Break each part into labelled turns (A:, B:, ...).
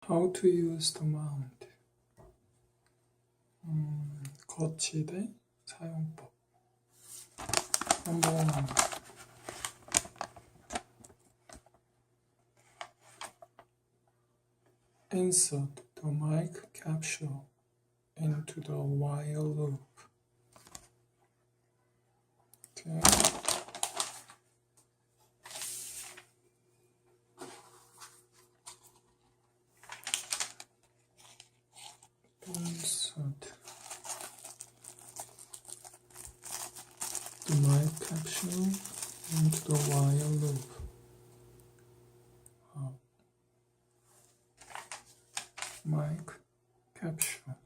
A: How to use the mount. 거치대 사용법. 한번 insert the mic capsule into the while loop. Okay. Insert the mic capsule into the while loop. Mic capsule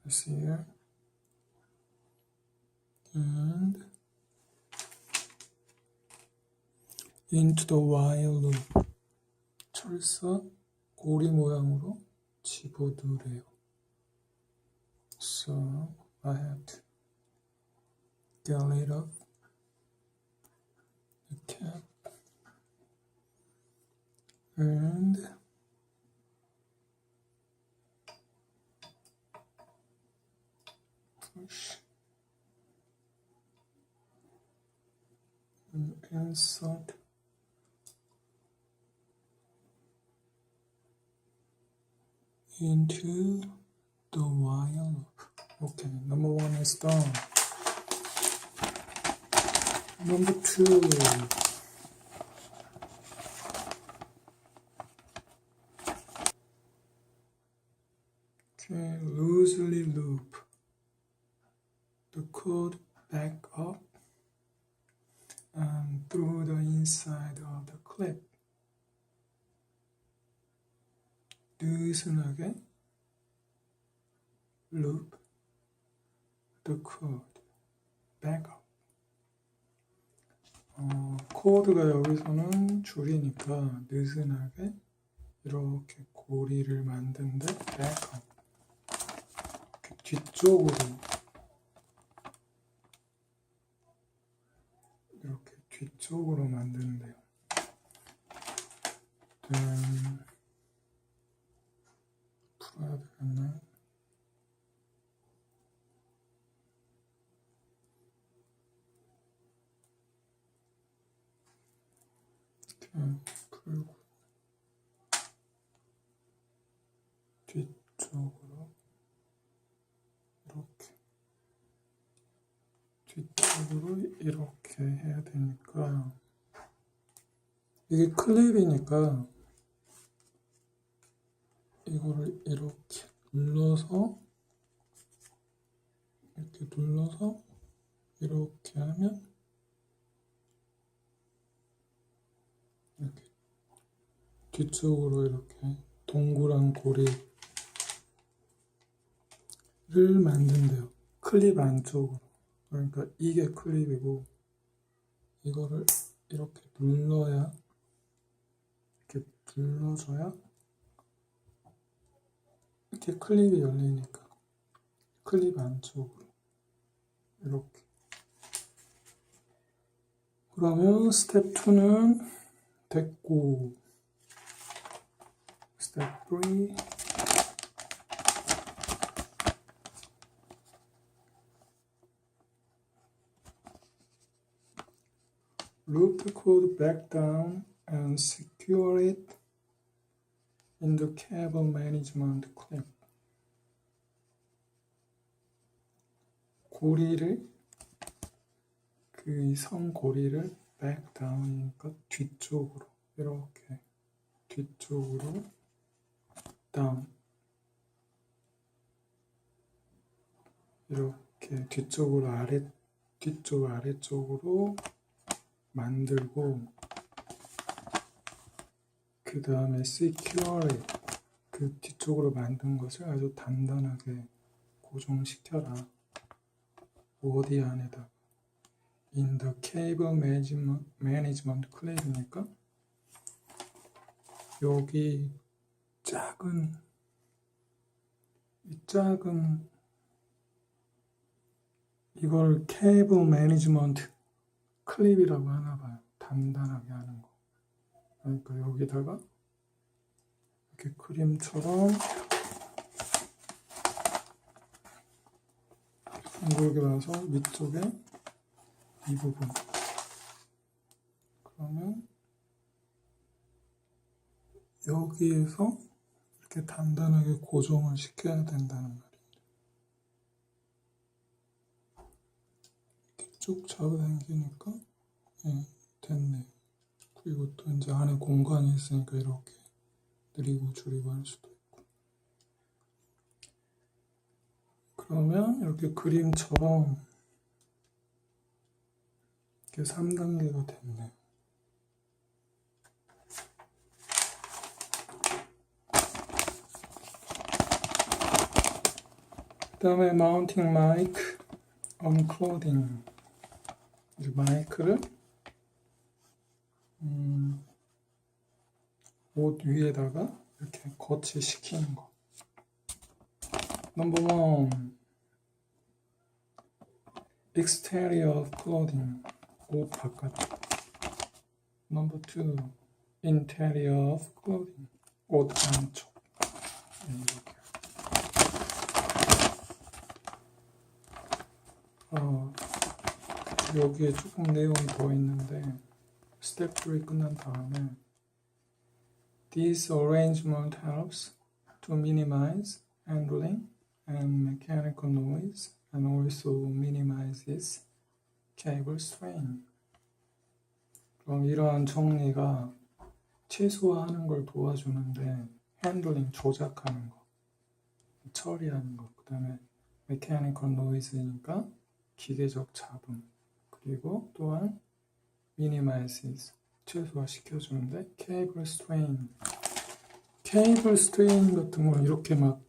A: is here, and into the while loop. 철사 고리 모양으로 집어넣으래요. So I have to get rid of the cap and push and insert into the while loop. Okay, number 1 is done. Number 2. Okay, loosely loop the code back up and through the inside of the clip. 느슨하게 loop the code back up. 코드가 여기서는 줄이니까 느슨하게 이렇게 고리를 만든데 back up. 뒤쪽으로 이렇게 뒤쪽으로 만드는데요. 풀어야 되겠네. 이렇게 풀고 뒤쪽으로 뒤쪽으로 이렇게 해야 되니까 이게 클립이니까 이거를 이렇게 눌러서 이렇게 하면 이렇게 뒤쪽으로 이렇게 동그란 고리를 만든대요. 클립 안쪽으로. 그러니까 이게 클립이고 이거를 이렇게 눌러줘야 이렇게 클립이 열리니까 클립 안쪽으로 이렇게. 그러면 스텝 2는 됐고, 스텝 3 loop the code back down and secure it in the cable management clip. 고리를 그 선 고리를 back down이니까 뒤쪽으로 이렇게 뒤쪽으로 down 이렇게 뒤쪽으로 뒤쪽 아래쪽으로 만들고 그 다음에 secure it, 그 뒤쪽으로 만든 것을 아주 단단하게 고정시켜라. 어디 안에다가 in the cable management clip이니까 여기 작은 이걸 케이블 매니지먼트 클립이라고 하나 봐요. 단단하게 하는 거. 그러니까 여기다가 이렇게 그림처럼 둥글게 와서 위쪽에 이 부분, 그러면 여기에서 이렇게 단단하게 고정을 시켜야 된다는 말이에요. 이렇게 쭉 잡아당기니까 됐네요. 그리고 또 이제 안에 공간이 있으니까 이렇게 느리고 줄이고 할 수도 있고. 그러면 이렇게 그림처럼 이렇게 3단계가 됐네요. 그 다음에 mounting mic on clothing. 이제 마이크를 옷 위에다가 이렇게 거치시키는 거. Number 1, exterior of clothing, 옷 바깥. Number 2, interior of clothing, 옷 안쪽. 이렇게. 여기에 조금 내용이 더 있는데 스텝 3 끝난 다음에 This arrangement helps to minimize handling and mechanical noise and also minimizes cable strain. 그럼 이러한 정리가 최소화하는 걸 도와주는데 핸들링 조작하는 거, 처리하는 거, 그 다음에 mechanical noise니까 기계적 잡음, 그리고 또한 minimizes 최소화시켜주는데 cable strain 같은 건 이렇게 막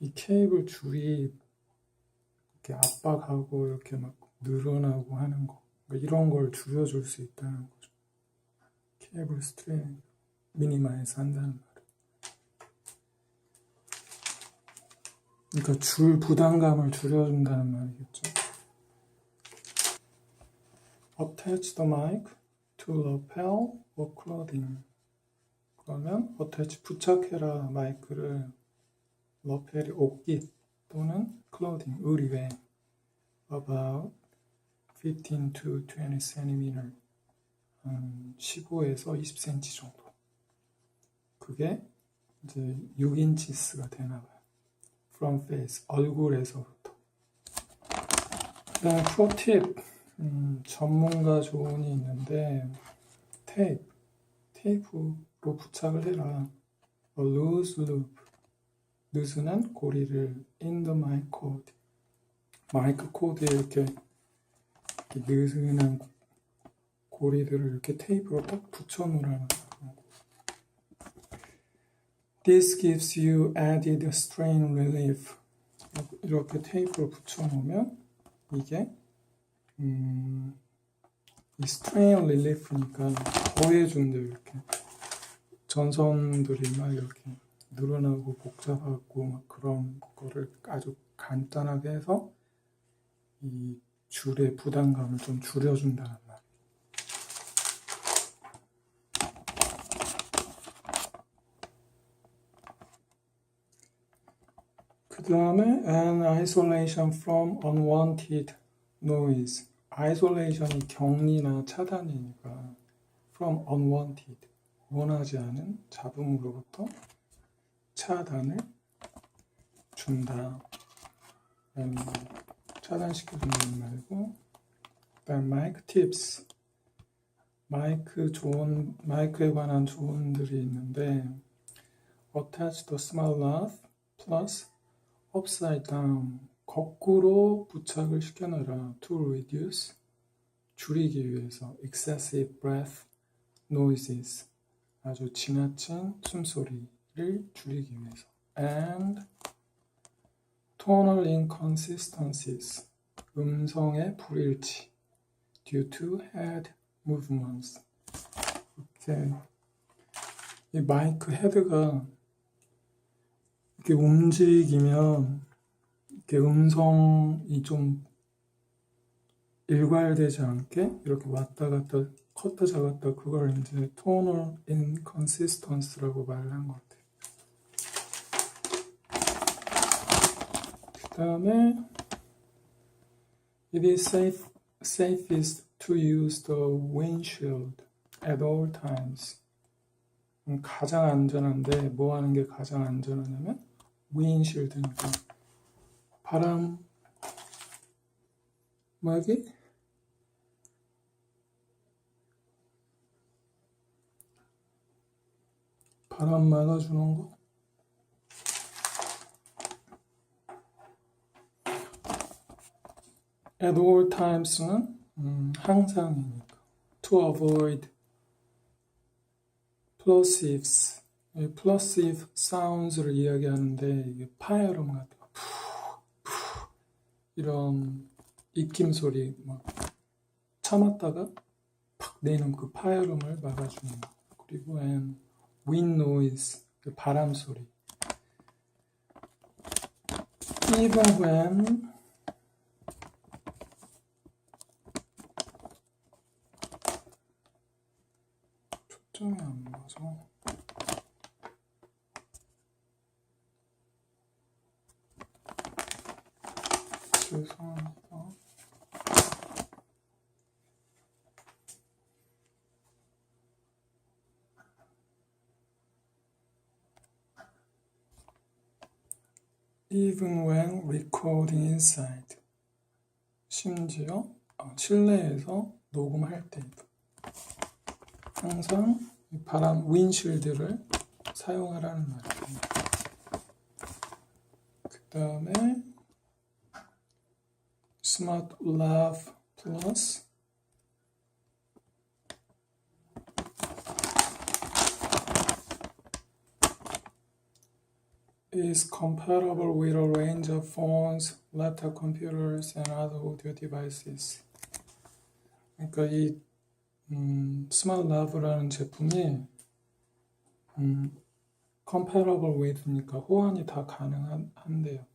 A: 이 케이블 줄이 이렇게 압박하고 이렇게 막 늘어나고 하는 거, 그러니까 이런 걸 줄여줄 수 있다는 거죠. 케이블 strain minimize 한다는 말이에요. 그러니까 줄 부담감을 줄여준다는 말이겠죠. Attach the mic to lapel or clothing. 그러면 attach 부착해라 마이크를 러펠이 옷깃 또는 clothing 의류에 about 15 to 20 cm 15에서 20cm 정도. 그게 이제 6인치스가 되나봐요. From face 얼굴에서부터. 그다음에 pro tip 전문가 조언이 있는데 테이프로 부착을 해라. A loose loop 느슨한 고리를 in the mic cord 마이크 코드에 이렇게 느슨한 고리들을 이렇게 테이프로 딱 붙여 놓으라는 거예요. This gives you added strain relief. 이렇게 테이프로 붙여 놓으면 이게 이 strain relief니까 더해준대요. 이렇게 전선들이 막 이렇게 늘어나고 복잡하고 막 그런 거를 아주 간단하게 해서 이 줄의 부담감을 좀 줄여준다는 말이에요. 그 다음에 an isolation from unwanted noise. isolation이 격리나 차단이니까 from unwanted 원하지 않은 잡음으로부터 차단을 준다. 차단시켜준다는 말이고, 그다음 마이크 팁스. 마이크에 관한 조언들이 있는데, attach the smartLav plus upside down. 거꾸로 부착을 시켜놔라. to reduce 줄이기 위해서 excessive breath noises. 아주 지나친 숨소리. 를 줄이기 위해서 and tonal inconsistencies 음성의 불일치 due to head movements 이렇게 이 마이크 헤드가 이렇게 움직이면 이렇게 음성이 좀 일괄되지 않게 이렇게 왔다 갔다 컸다 작았다 그걸 이제 tonal inconsistence라고 말을 한 것 같아요. 다음에 it is safest to use the windshield at all times. 가장 안전한데 뭐 하는 게 가장 안전하냐면 윈실드니까 바람 뭐지? 바람 막아주는 거. At all times는 항상이니까. To avoid plosives. plosive sounds를 이야기하는데 이게 파열음 같은 거. 이런 입김 소리 막 참았다가 팍 내는 그 파열음을 막아주는 거. 그리고 wind noise, 그 바람 소리. Even when 초점이 안 맞아. 죄송합니다. Even when recording inside. 심지어 실내에서 녹음할 때도 항상 바람 윈실드를 사용하라는 말입니다. 그 다음에 smartLav plus is compatible with a range of phones, laptop computers, and other audio devices. 그러니까 이 smartLav라는 제품이 compatible with니까 호환이 다 가능한데요.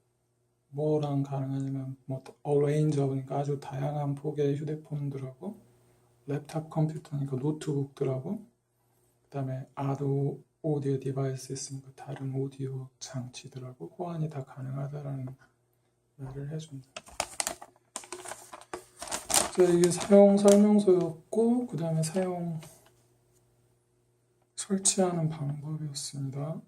A: 뭐랑 가능하냐면 뭐 a range of니까 아주 다양한 폭의 휴대폰들하고 랩탑 컴퓨터니까 노트북들하고 그 다음에 other 오디오 디바이스 있으니까 다른 오디오 장치들하고 호환이 다 가능하다라는 말을 해준다. 자, 이게 사용 설명서였고 그 다음에 사용 설치하는 방법이었습니다.